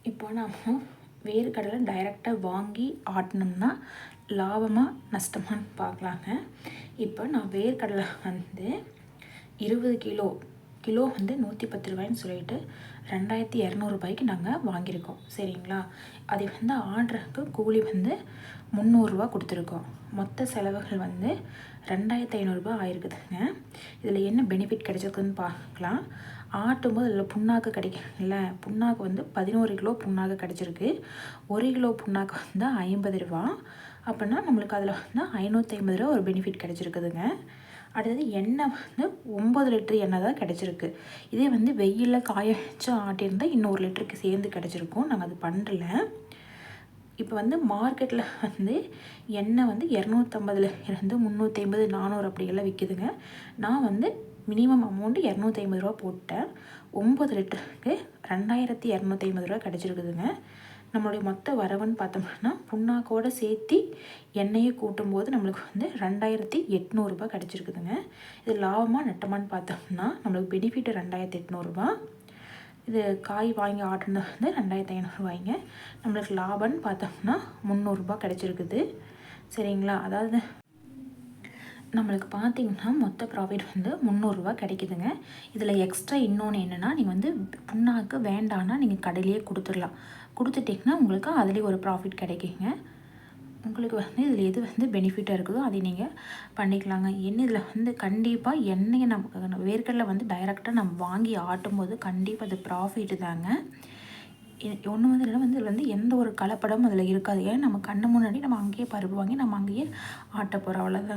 இப்போ நம்ம வேர்க்கடலை டைரெக்டாக வாங்கி ஆட்டினோம்னா லாபமாக நஷ்டமானு பார்க்கலாங்க. இப்போ நான் வேர்க்கடலை வந்து 20 கிலோ வந்து 110 ரூபாய்ன்னு சொல்லிட்டு 2200 நாங்கள் வாங்கியிருக்கோம். சரிங்களா? அதை வந்து ஆர்டருக்கு கூலி வந்து 300 ரூபா கொடுத்துருக்கோம். மொத்த செலவுகள் வந்து 2500 ஆயிருக்குதுங்க. இதில் என்ன பெனிஃபிட் கிடைச்சிருக்குன்னு பார்க்கலாம். ஆட்டும்போது அதில் புண்ணாக்கு கிடைக்கல. புண்ணாக்கு வந்து 11 கிலோ புண்ணாக்கு கிடைச்சிருக்கு. 1 கிலோ புண்ணாக்கு வந்து 50 ரூபா. அப்படின்னா நம்மளுக்கு அதில் வந்து 550 ரூபா ஒரு பெனிஃபிட் கிடைச்சிருக்குதுங்க. அடுத்தது எண்ணெய் வந்து 9 லிட்டர் எண்ணெய் தான் கிடச்சிருக்கு. இதே வந்து வெயிலில் காய வச்சு ஆட்டியிருந்தால் இன்னும் 1 லிட்டருக்கு சேர்ந்து கிடச்சிருக்கும். நாங்கள் அது பண்ணல. இப்போ வந்து மார்க்கெட்டில் வந்து எண்ணெய் வந்து 250 இருந்து 350 400 அப்படியெல்லாம் விற்கிதுங்க. நான் வந்து மினிமம் அமௌண்ட்டு 250 ரூபா போட்டேன். 9 லிட்டருக்கு 2250 ரூபா கிடச்சிருக்குதுங்க. நம்மளுடைய மொத்த வரவுன்னு பார்த்தோம்னா புண்ணாக்கோடு சேர்த்து எண்ணெயை கூட்டும்போது நம்மளுக்கு வந்து 2800 ரூபா கிடச்சிருக்குதுங்க. இது லாபமாக நட்டமானு பார்த்தோம்னா நம்மளுக்கு பெனிஃபிட் 2800 ரூபா. இது காய் வாங்கி ஆட்டினது வந்து 2500 ரூபாய்ங்க. நம்மளுக்கு லாபம்னு பார்த்தோம்னா 300 ரூபா கிடச்சிருக்குது. சரிங்களா? அதாவது நம்மளுக்கு பார்த்திங்கன்னா மொத்த ப்ராஃபிட் வந்து 300 ரூபா கிடைக்குதுங்க. இதில் எக்ஸ்ட்ரா இன்னொன்று என்னென்னா, நீங்கள் வந்து புண்ணாக்கு வேண்டான்னா நீங்கள் கடையிலேயே கொடுத்துடலாம். கொடுத்துட்டிங்கன்னா உங்களுக்கு அதுலேயே ஒரு ப்ராஃபிட் கிடைக்குங்க. உங்களுக்கு வந்து இதில் எது வந்து பெனிஃபிட்டாக இருக்குதோ அதை நீங்கள் பண்ணிக்கலாங்க. இதில் வந்து கண்டிப்பாக எண்ணெயை நம்ம வேர்க்கடலை வந்து டைரெக்டாக நம்ம வாங்கி ஆட்டும்போது கண்டிப்பாக அது ப்ராஃபிட்டு தாங்க. ஒன்று வந்து இல்லை வந்து இதில் வந்து எந்த ஒரு கலப்படமும் அதில் இருக்காது. ஏன் நம்ம கண்ணு முன்னாடி நம்ம அங்கேயே பருப்பு வாங்கி நம்ம அங்கேயே ஆட்ட போகிறோம். அவ்வளோதாங்க.